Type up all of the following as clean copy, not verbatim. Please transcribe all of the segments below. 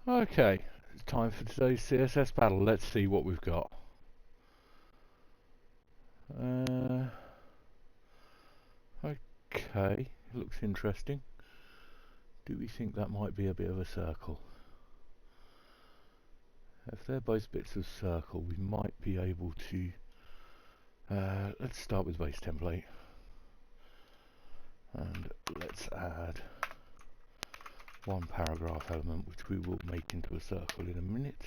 Okay, it's time for today's CSS battle. Let's see what we've got. Okay, looks interesting. Do we think that might be a bit of a circle? If they're both bits of circle, we might be able to... let's start with base template. And let's add one paragraph element, which we will make into a circle in a minute.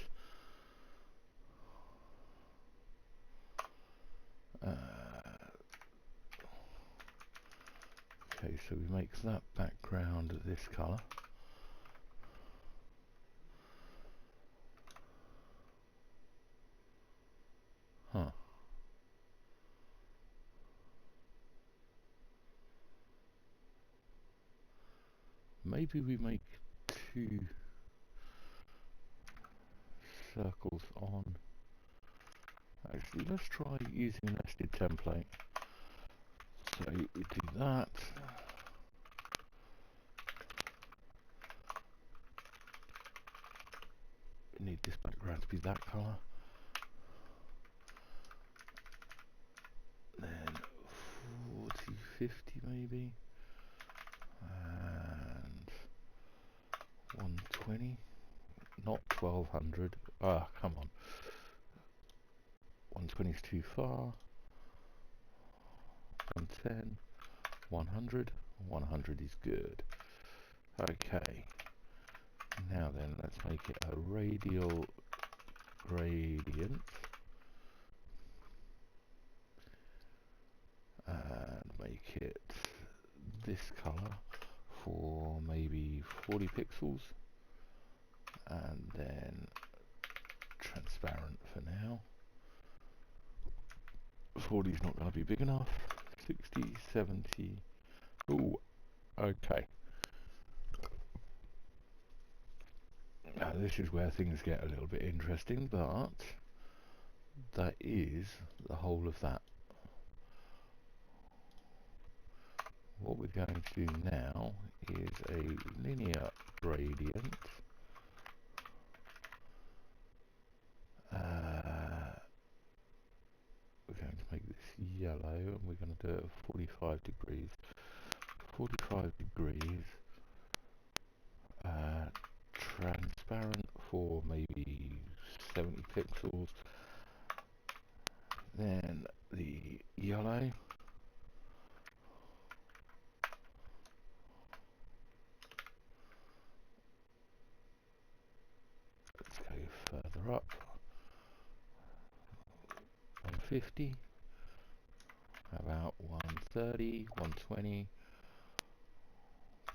Okay, so we make that background this colour. Huh. Maybe we make two circles on. Actually, let's try using a nested template. So we do that. We need this background to be that colour. Then 40, 50 maybe. And 120. Not 1200. Ah, come on. 120 is too far. 110. 100. 100 is good. Okay. Now then, let's make it a radial gradient. And make it this color for maybe 40 pixels. And then transparent for now. 40 is not going to be big enough. 60, 70. Ooh, okay. Now this is where things get a little bit interesting, but that is the whole of that. What we're going to do now is a linear gradient. We're going to make this yellow, and we're going to do it at 45 degrees. 45 degrees. Transparent for maybe 70 pixels. Then the yellow. Let's go further up. 150. About 130, 120,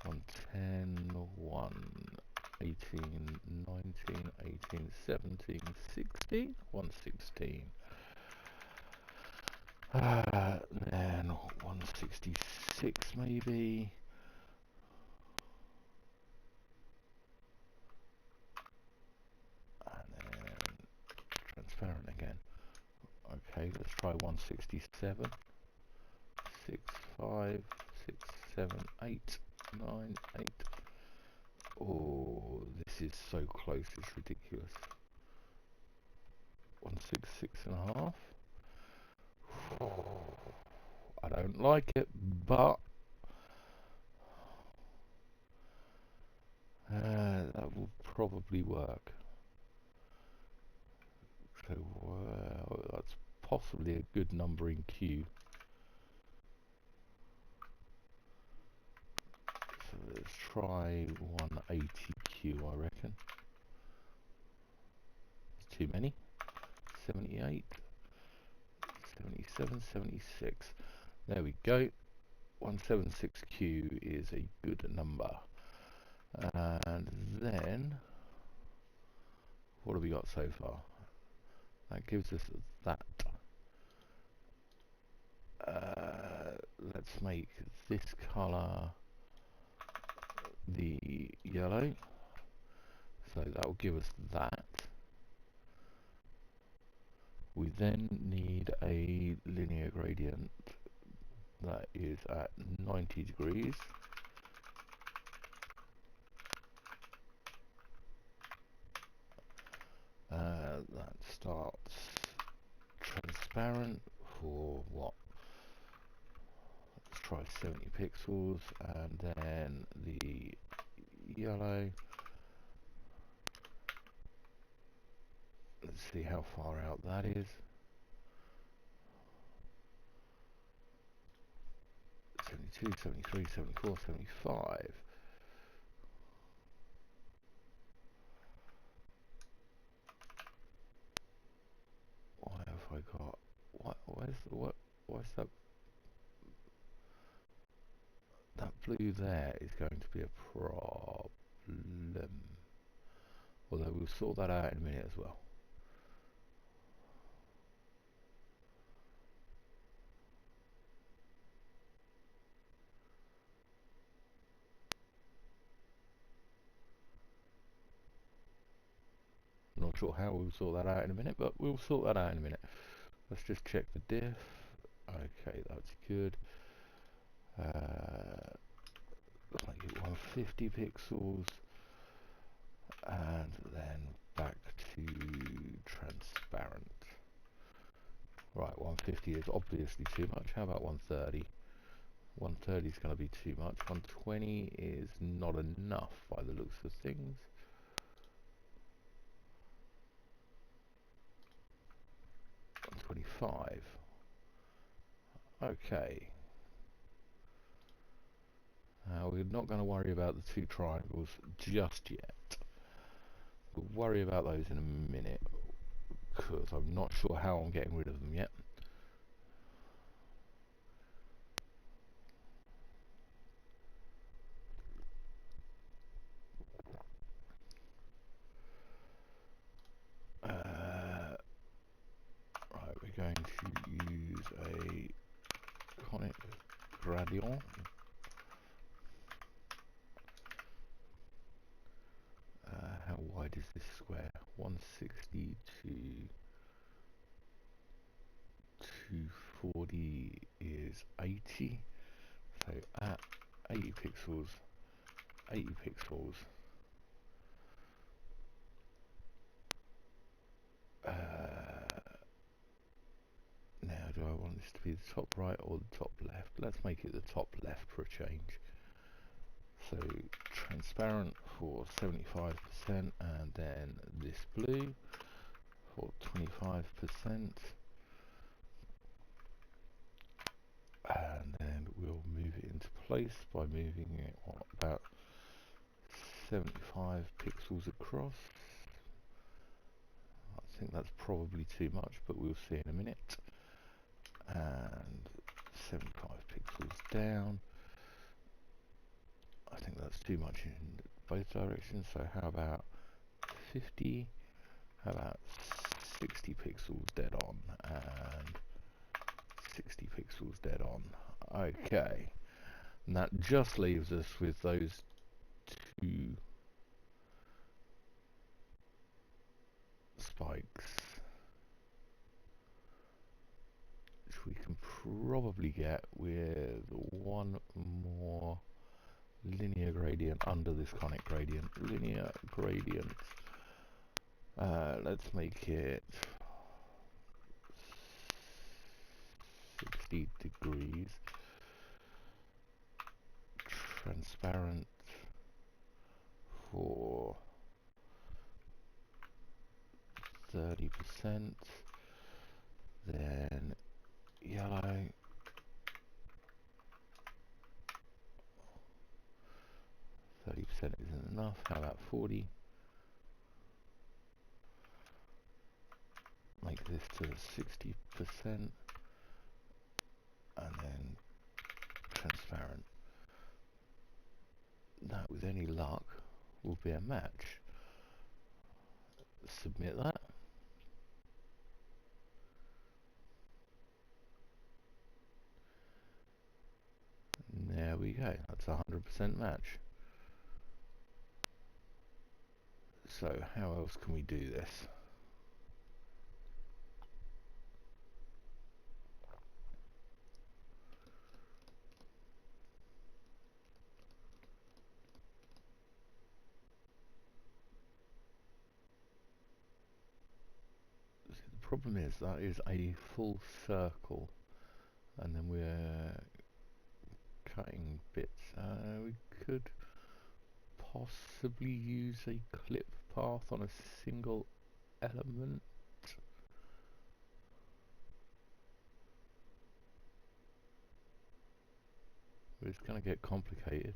110, 118, 19, 18, 17, 16, 116. Then 166 maybe. And then transparent again. Okay, let's try 167. 6, 5, 6, 7, 8, 9, 8. Oh, this is so close, it's ridiculous. 166.5. I don't like it, but that will probably work. So that's possibly a good number in Q. So let's try 180Q, I reckon. It's too many. 78, 77, 76. There we go. 176Q is a good number. And then, what have we got so far? That gives us that. Let's make this color the yellow. So that will give us that. We then need a linear gradient that is at 90 degrees. that starts transparent for what? Let's try 70 pixels, and then the yellow. Let's see how far out that is. 72, 73, 74, 75. What have I got? What's that? That blue there is going to be a problem. Although we'll sort that out in a minute as well. Not sure how we'll sort that out in a minute, but we'll sort that out in a minute. Let's just check the diff. Okay, that's good. Like 150 pixels, and then back to transparent. Right, 150 is obviously too much. How about 130? 130 is going to be too much. 120 is not enough by the looks of things. 125. Okay. We're not going to worry about the two triangles just yet. We'll worry about those in a minute, because I'm not sure how I'm getting rid of them yet. Right, we're going to use a conic gradient. How wide is this square? 160 to 240 is 80. So at 80 pixels, 80 pixels. Now, do I want this to be the top right or the top left? Let's make it the top left for a change. So transparent for 75%, and then this blue for 25%, and then we'll move it into place by moving it about 75 pixels across. I think that's probably too much, but we'll see in a minute. And 75 pixels down. I think that's too much in both directions, so how about 50? How about 60 pixels dead on, and 60 pixels dead on. Okay, and that just leaves us with those two spikes, which we can probably get with one more linear gradient under this conic gradient. Linear gradient. Let's make it 60 degrees. Transparent for 30%. Then yellow. %, isn't enough. How about 40? Make this to 60%, and then transparent. That, with any luck, will be a match. Submit that. There we go. That's a 100% match. So how else can we do this? Problem is that is a full circle, and then we're cutting bits. We could possibly use a clip path on a single element. But it's going to get complicated.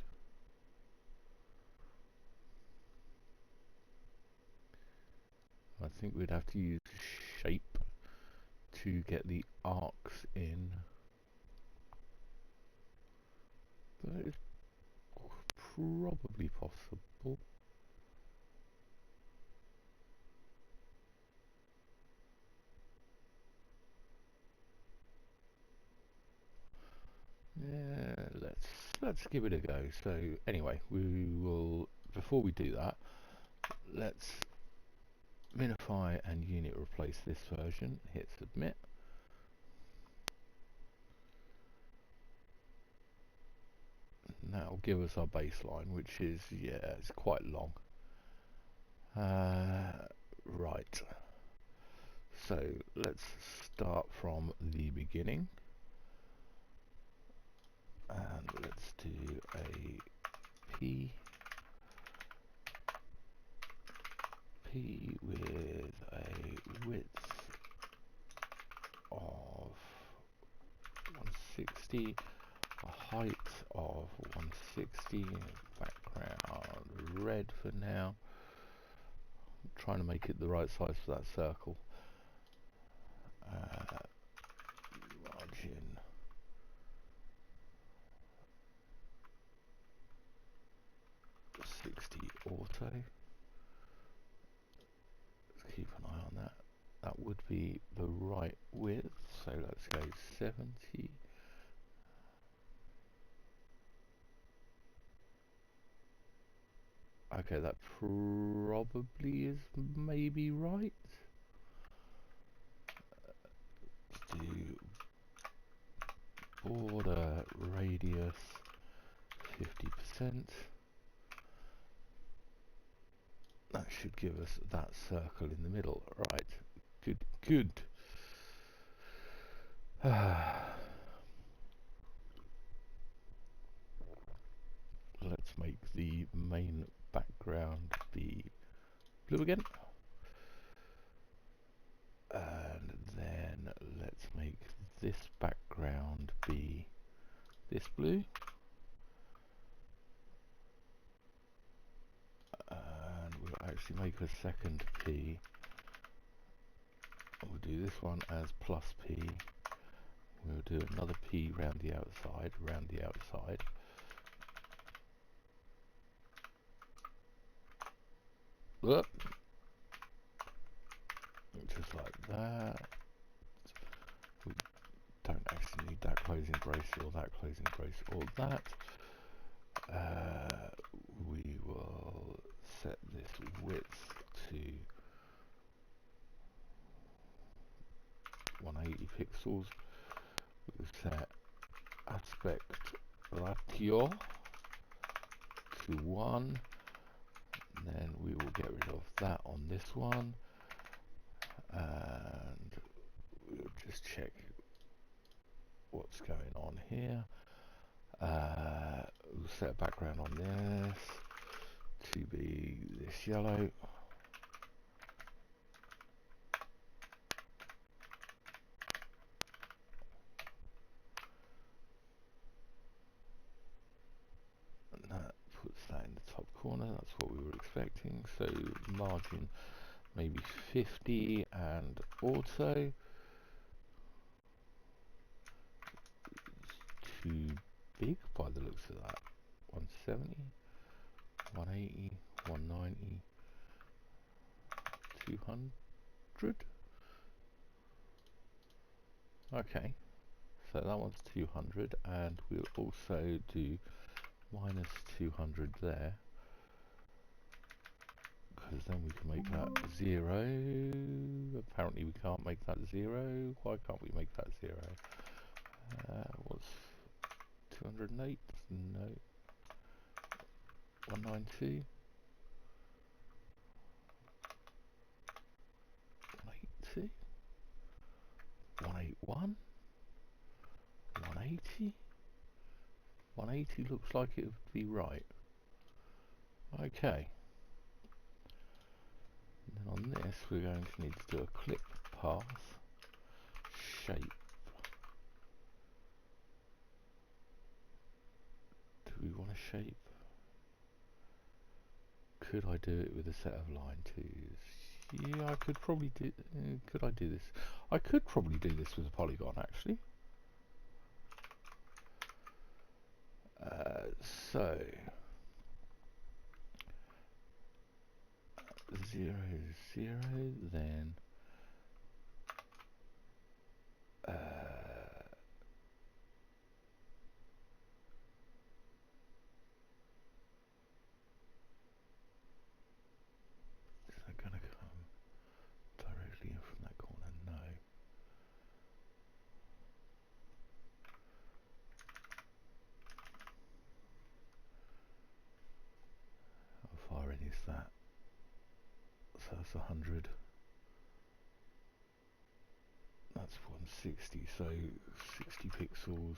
I think we'd have to use shape to get the arcs in. But it's probably possible. Yeah, let's give it a go. So anyway, we will, before we do that, let's minify and unit replace this version, hit submit. That'll give us our baseline, which is, yeah, it's quite long. Right, so let's start from the beginning, and let's do a P with a width of 160, a height of 160, background red for now. I'm trying to make it the right size for that circle. Margin 60 auto. Let's keep an eye on that. That would be the right width, so let's go 70. Okay, that probably is maybe right. Let's do border radius 50%. That should give us that circle in the middle. Right, good, good. Let's make the main background be blue again. And then let's make this background be this blue. And we'll actually make a second P. We'll do this one as plus P. We'll do another P round the outside, Whoop. Just like that. We don't actually need that closing brace or that closing brace or that. We will set this width to 180 pixels. We'll set aspect ratio to 1. And then we will get rid of that on this one. And we'll just check what's going on here. We'll set a background on this to be this yellow. And that puts that in the top corner. That's what we were expecting. So margin maybe 50 and auto. Too big by the looks of that. 170, 180, 190, 200. Okay, so that one's 200, and we'll also do minus 200 there, because then we can make that 0. Apparently we can't make that 0. Why can't we make that 0? What's 208? No. 192. 180. 180 looks like it would be right. Okay. And then on this we're going to need to do a clip path shape. Do we want a shape? Could I do it with a set of line twos? Yeah, I could probably do. Could I do this? I could probably do this with a polygon, actually. So 0, 0, then is that going to come directly in from that corner? No. How far in is that? So that's 100. That's 160. So 60 pixels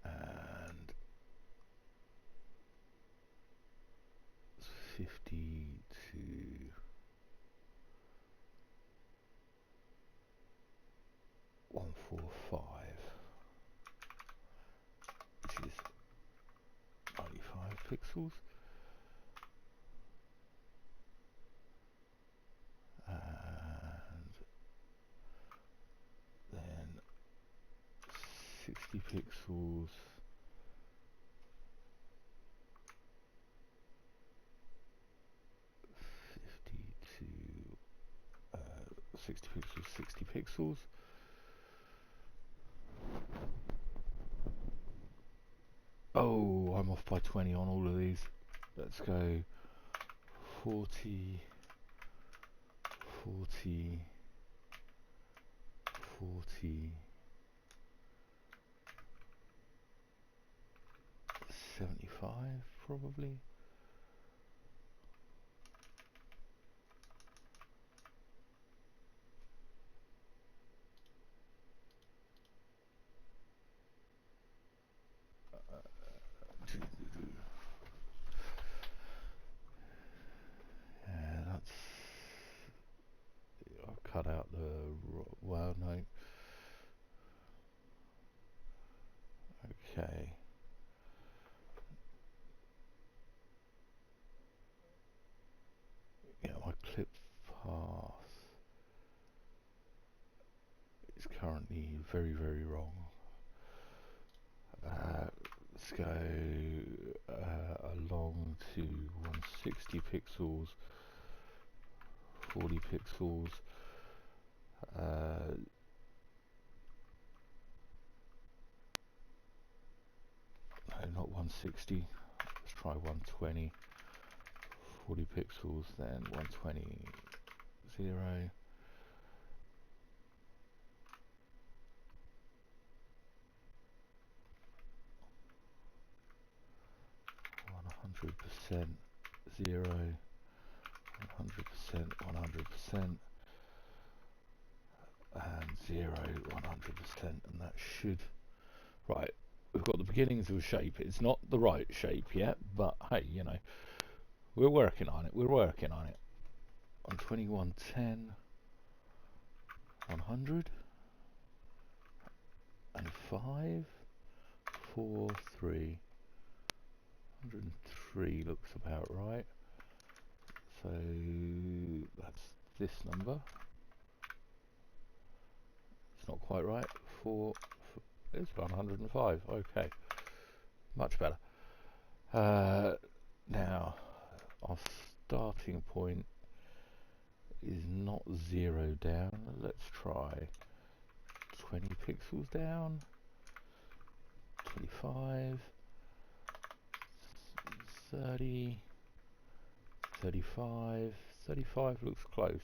and 50 to 145, which is 95 pixels. And then 60 pixels, 60 pixels, 60 pixels. Oh, I'm off by 20 on all of these. Let's go 40, 40, 40, 75 probably. Yeah, that's. I'll cut out the. Well, no. Okay. Yeah, my clip path is currently very, very wrong. Let's go along to 160 pixels, 40 pixels, no, not 160, let's try 120, 40 pixels, then 120, 0, 100%, 0, 100%, 100%, and 0, 100%, and that should, right, we've got the beginnings of a shape. It's not the right shape yet, but hey, you know, we're working on it, we're working on it. On 2110, 100, and 5, 4, 3, 103 looks about right. So that's this number. It's not quite right. 4, it's 105. Okay, much better. Now our starting point is not 0 down. Let's try 20 pixels down, 25, 30, 35, 35 looks close.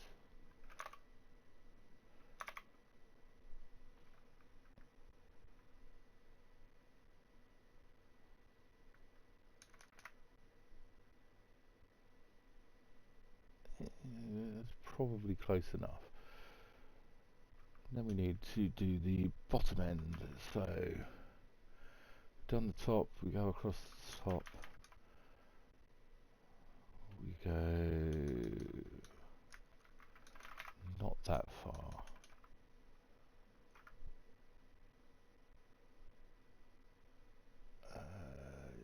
That's probably close enough. Then we need to do the bottom end, so done the top, we go across the top, we go not that far.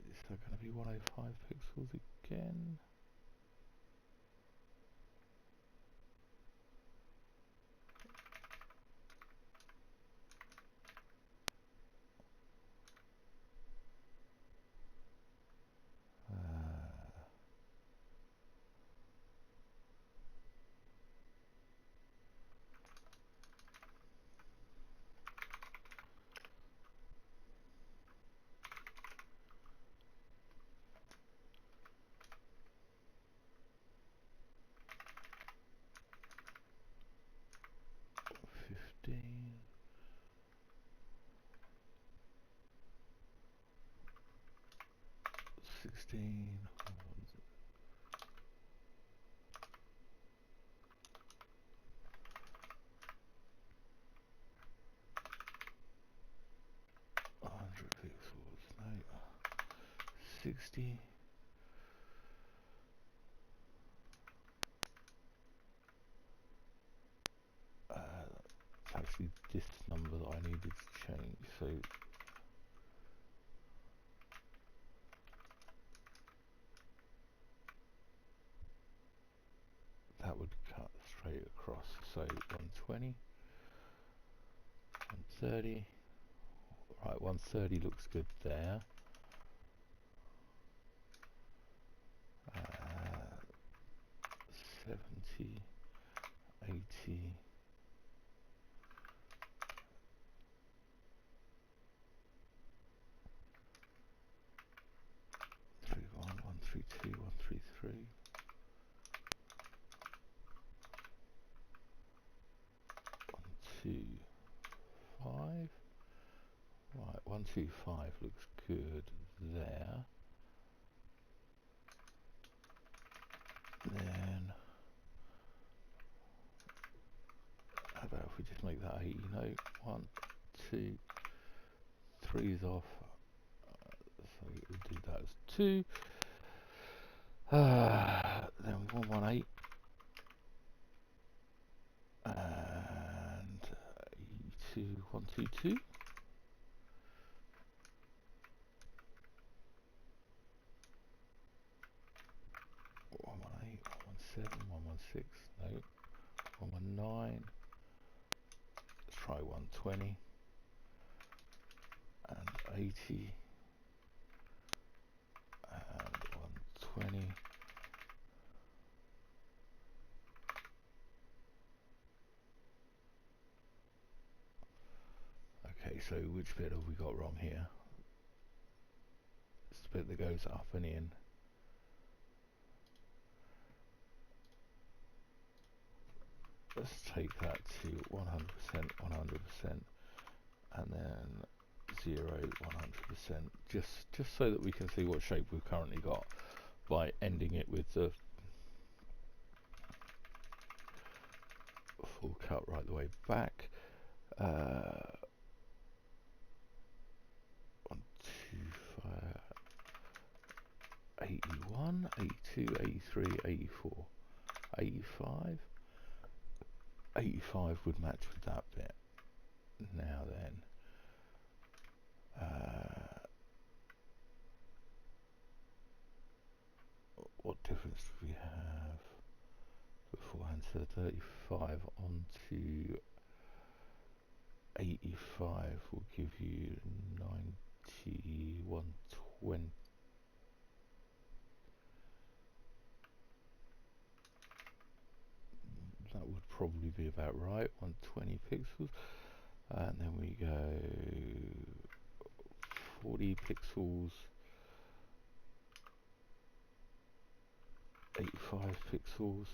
Is that going to be 105 pixels again? Uh, 15, 16, 100 pixels, no, 60. It's actually this number that I needed to change, so that would cut straight across. So 120, 130. Right, 130 looks good there. 70, 80. 31, 132, 133. 125. Right, 125 looks good there. Then how about if we just make that 80? No, 1, 2, 3's off. So we'll do that as 2. Then 118 and 82, 122. 118, 117, 116, no, 119. Let's try 120 and 80 and 120. Okay, so which bit have we got wrong here? It's the bit that goes up and in. Let's take that to 100%, 100%, and then 0, 100%, just so that we can see what shape we've currently got by ending it with the full cut right the way back. 125, 81, 82, 83, 84, 85. 85 would match with that bit. Now then, what difference do we have beforehand? So 35 onto 85 will give you 90, 120. That would probably be about right, 120 pixels. And then we go 40 pixels, 85 pixels.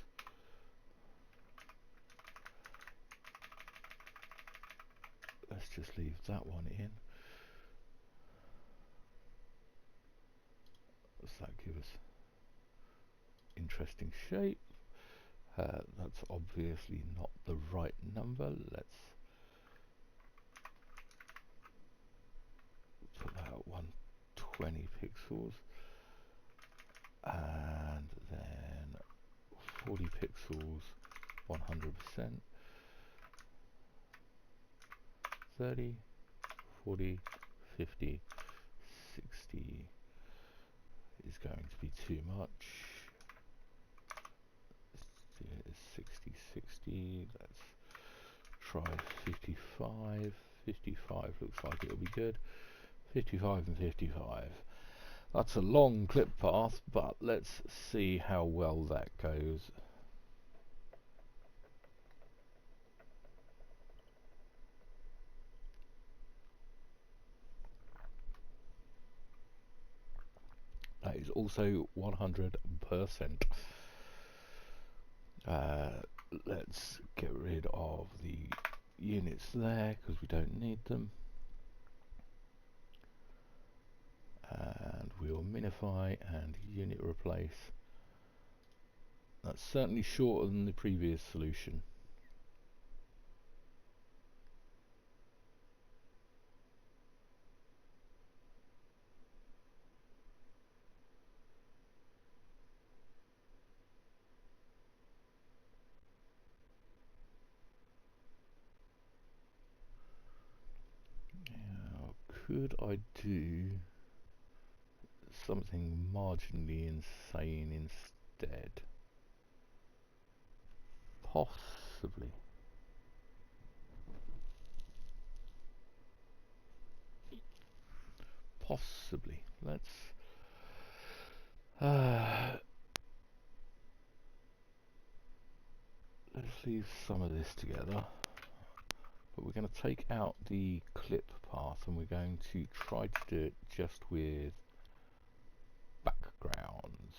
Let's just leave that one in. Does that give us interesting shape? That's obviously not the right number. Let's put that at 120 pixels, and then 40 pixels, 100%, 30, 40, 50, 60 is going to be too much. Let's do 60, 60, let's try 55, 55 looks like it'll be good, 55 and 55. That's a long clip path, but let's see how well that goes. That is also 100%. Let's get rid of the units there because we don't need them. And we'll minify and unit replace. That's certainly shorter than the previous solution. Now, could I do something marginally insane instead? Possibly. Possibly. Let's leave some of this together. But we're going to take out the clip path and we're going to try to do it just with backgrounds.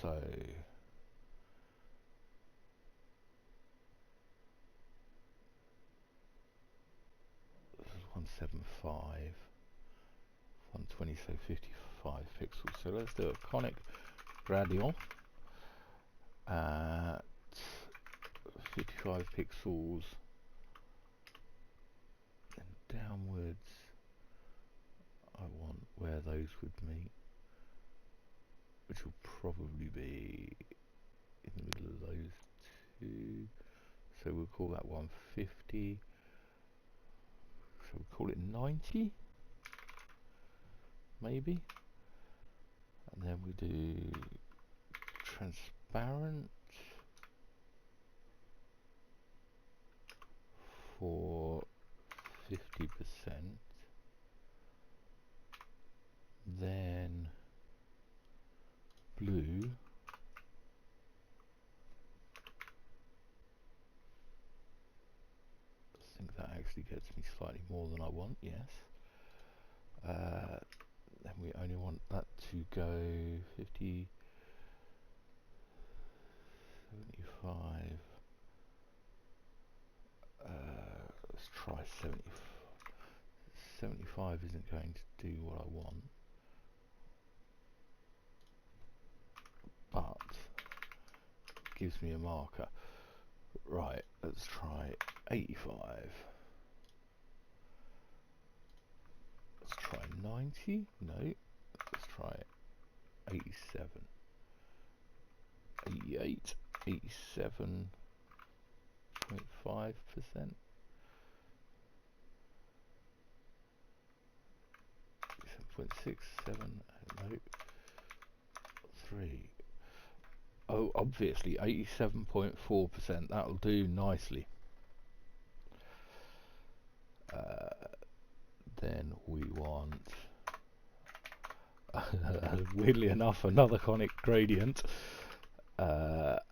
So this is 175, 120, so 55 pixels. So let's do a conic radial at 55 pixels and downwards. I want where those would meet, which will probably be in the middle of those two. So we'll call that 150. So we'll call it 90, maybe. And then we do transparent for 50%. Then blue I think that actually gets me slightly more than I want, yes. Then we only want that to go 50, 75. Let's try 70. 75 isn't going to do what I want, but gives me a marker. Right, let's try 85. Let's try 90. No, let's try 87. 88, 87.5%. 7.6, 7, no, 3. Oh, obviously 87.4%. That'll do nicely. Then we want, weirdly enough, another conic gradient at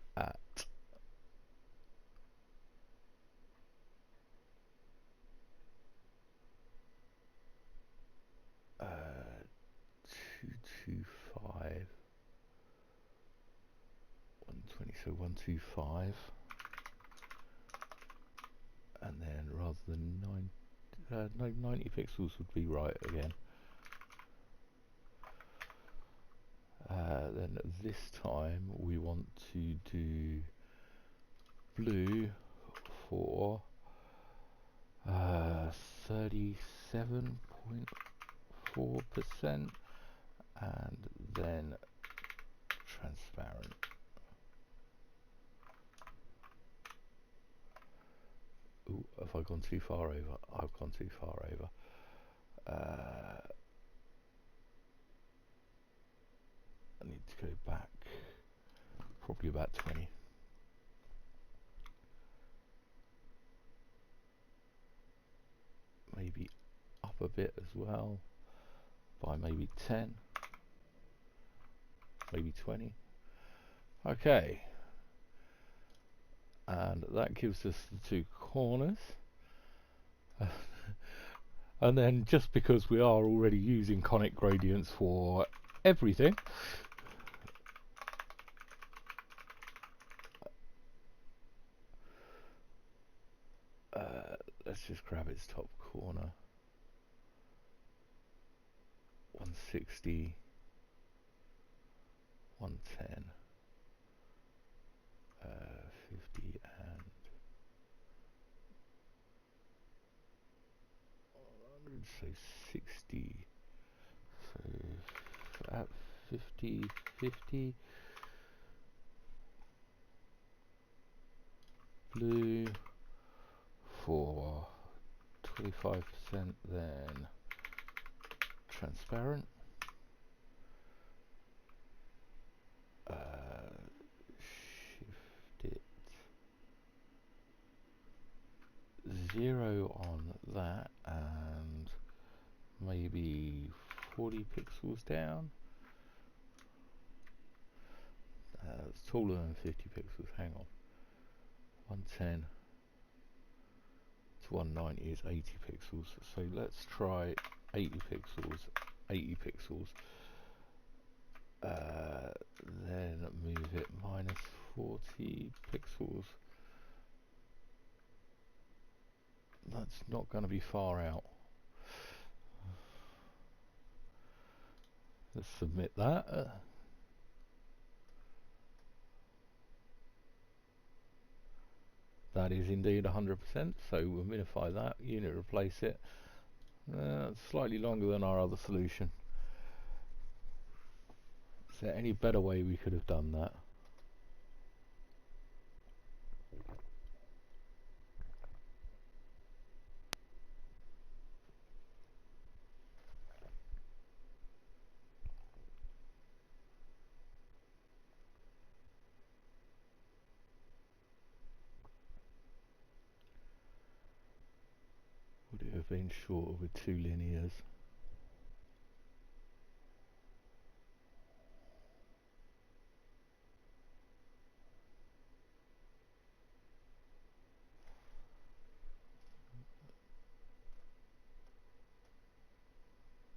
225, 120, so 125, and then rather than 90 pixels would be right again. Then this time we want to do blue for 37 7.4%, and then transparent. Ooh, have I gone too far over? I've gone too far over. I need to go back probably about 20. Maybe up a bit as well by maybe 10, maybe 20. Okay, and that gives us the two corners. And then, just because we are already using conic gradients for everything, let's just grab its top corner. 160, 110, 50, and 100, so 60. So at 50, 50, blue for 25%, then transparent. Shift it 0 on that, and maybe 40 pixels down. It's taller than 50 pixels. Hang on. 110 to 190 is 80 pixels. So let's try 80 pixels. 80 pixels. Then move it minus 40 pixels. That's not going to be far out. Let's submit that. That is indeed 100%, so we'll minify that, unit replace it. Slightly longer than our other solution. Is there any better way we could have done that? Would it have been shorter with two linears?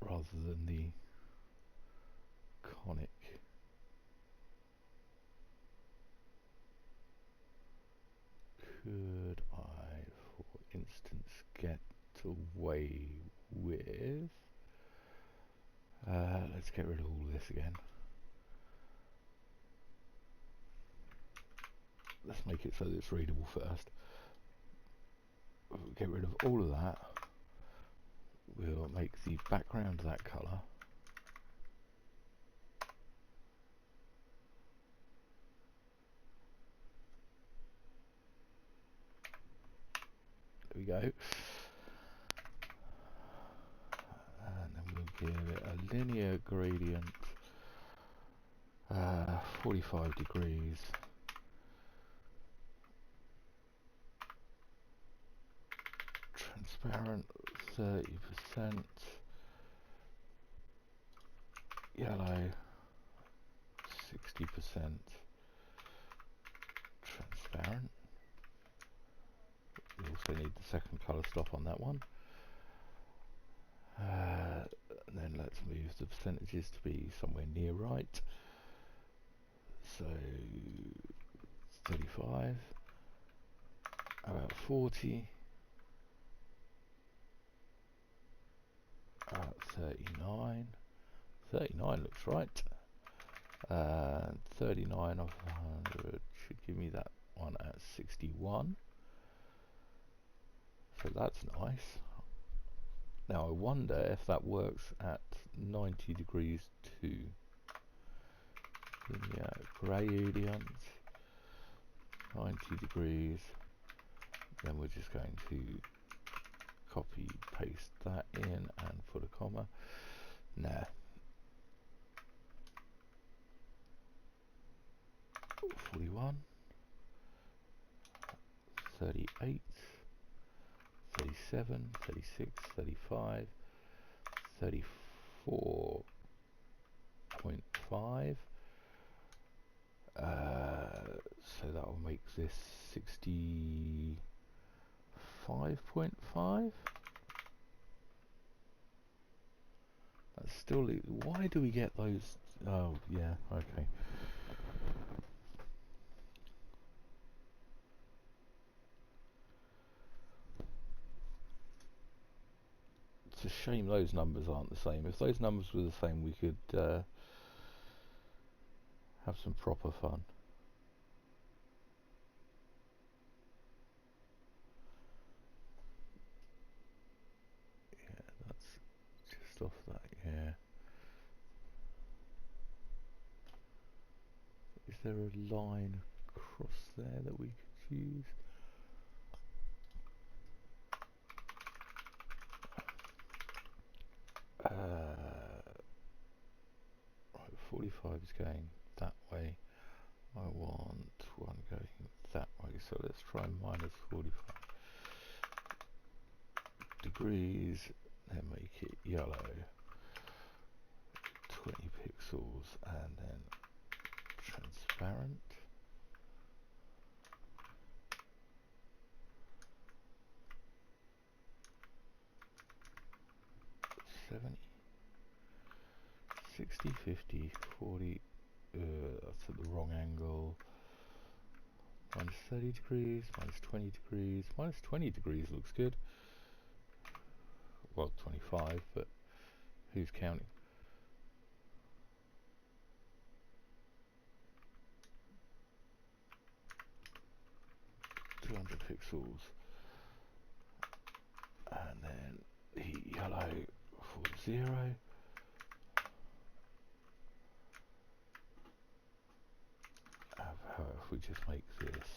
Rather than the conic. Could I, for instance, get away with... let's get rid of all this again. Let's make it so that it's readable first. We'll get rid of all of that. We'll make the background that colour. There we go. And then we'll give it a linear gradient, 45 degrees. Transparent, 30%. Yellow, 60%. Transparent. We also need the second colour stop on that one. And then let's move the percentages to be somewhere near right. So 35, about 40, about 39. 39 looks right. 39 of 100 should give me that one at 61. So that's nice. Now I wonder if that works at 90 degrees too. Yeah, gradient, 90 degrees. Then we're just going to copy, paste that in and put a comma. Nah. 41, 38, 37, 36, 35, 34.5. So that will make this 65.5. That's still, why do we get those? Oh yeah, okay. It's a shame those numbers aren't the same. If those numbers were the same, we could have some proper fun. Yeah, that's just off that, yeah. Is there a line across there that we could use? Right, 45 is going that way. I want one going that way, so let's try minus 45 degrees, then make it yellow, 20 pixels, and then transparent. $70, 60, 50, 40, that's at the wrong angle. Minus 30 degrees, minus 20 degrees, minus 20 degrees looks good. Well, 25, but who's counting? Pixels, and then the yellow for 0. If we just make this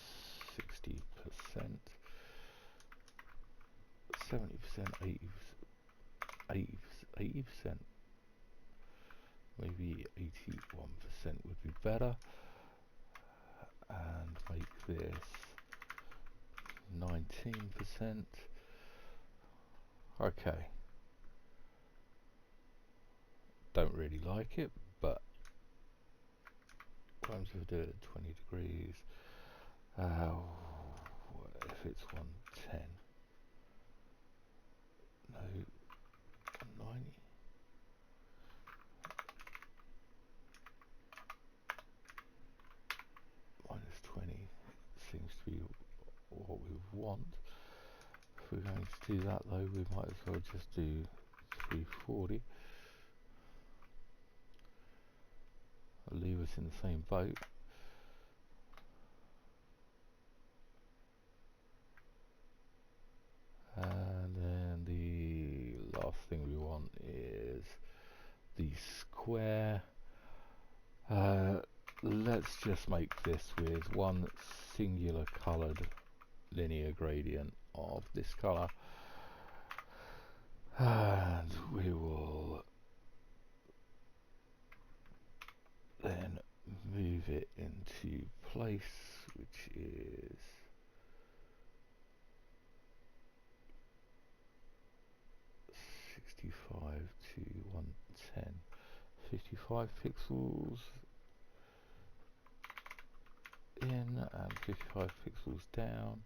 60%, 70%, 80%, maybe 81% would be better, and make this 19%. Okay. Don't really like it, but once we do it at 20 degrees, if it's 110, no, 90. Minus 20 seems to be what we want. If we're going to do that though, we might as well just do 340. I'll leave us in the same boat. And then the last thing we want is the square. Let's just make this with one singular colored linear gradient of this color, and we will then move it into place, which is 65 to 110, 55 pixels in and 55 pixels down,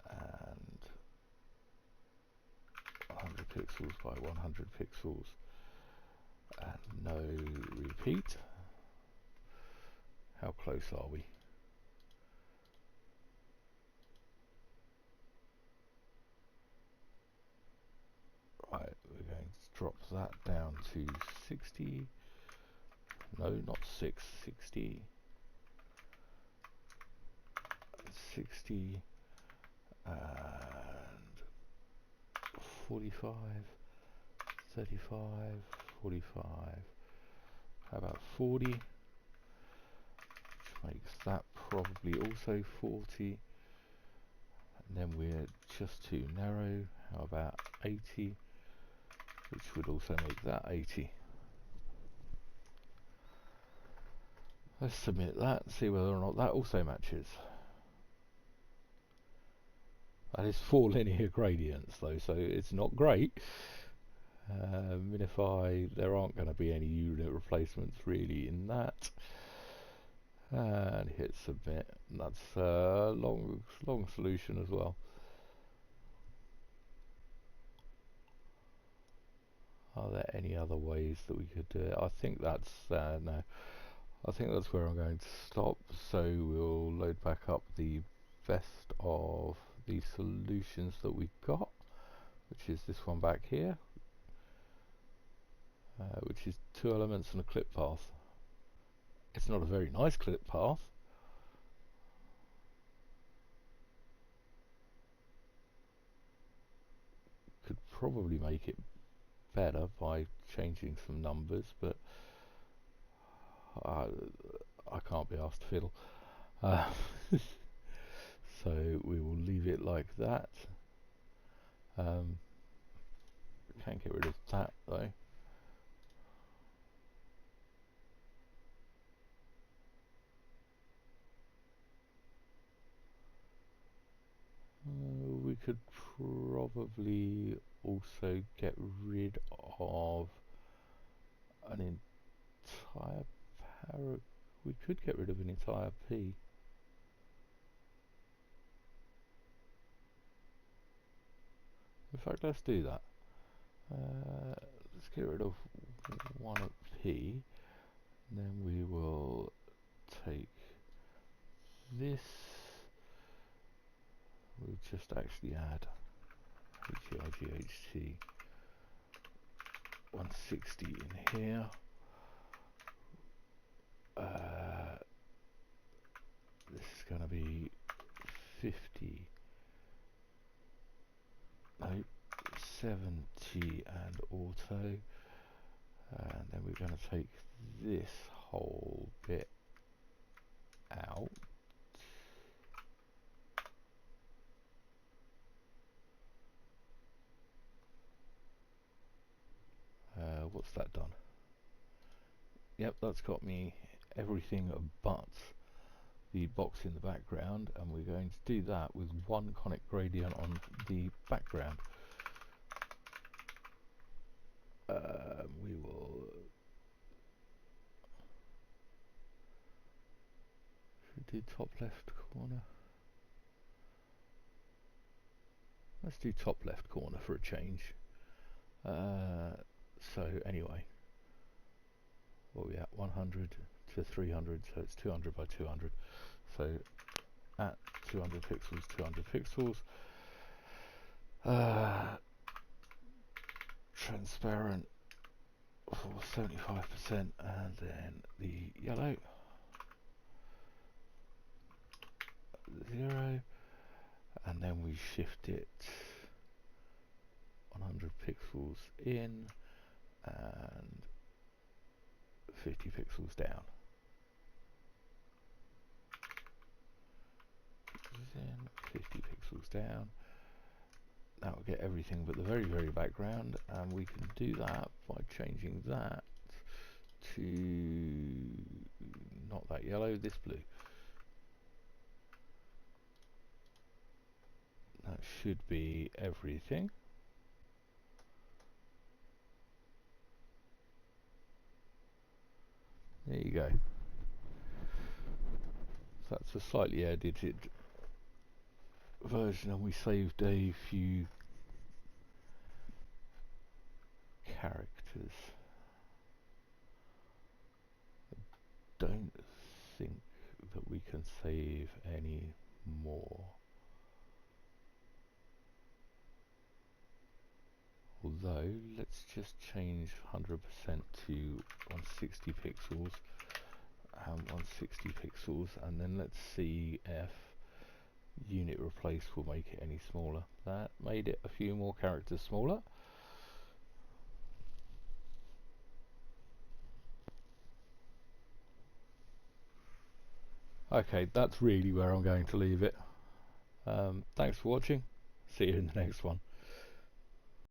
and 100 pixels by 100 pixels, and no repeat. How close are we? Right, we're going to drop that down to 60. No, not 6, 60. 60 and 45, 35, 45. How about 40? Which makes that probably also 40. And then we're just too narrow. How about 80? Which would also make that 80. Let's submit that and see whether or not that also matches. That is 4 linear gradients though, so it's not great. Minify, there aren't going to be any unit replacements really in that. And hit submit. And that's a long solution as well. Are there any other ways that we could do it? I think that's no. I think that's where I'm going to stop. So we'll load back up the best of the solutions that we got, which is this one back here, which is 2 elements and a clip path. It's not a very nice clip path. Could probably make it better by changing some numbers, but I can't be asked to fiddle. So we will leave it like that. Can't get rid of that though. We could probably also get rid of an entire we could get rid of an entire P. In fact, let's do that. Let's get rid of one of P. And then we will take this. We'll just actually add HIGHT 160 in here. This is going to be 50. No, 70 and auto. And then we're going to take this whole bit out. What's that done? Yep, that's got me everything but the box in the background, and we're going to do that with one conic gradient on the background. We will do top left corner. Let's do top left corner for a change. So anyway, what are we at? 100 to 300, so it's 200 by 200. So at 200 pixels, 200 pixels. Transparent for 75%, and then the yellow 0, and then we shift it 100 pixels in and 50 pixels down. In 50 pixels down. That will get everything but the very background, and we can do that by changing that to not that yellow, this blue. That should be everything. There you go. So that's a slightly edited version, and we saved a few characters. I don't think that we can save any more. Although, let's just change 100% to 160 pixels and 160 pixels, and then let's see if unit replace will make it any smaller. That made it a few more characters smaller. Okay, that's really where I'm going to leave it. Thanks for watching. See you in the next one.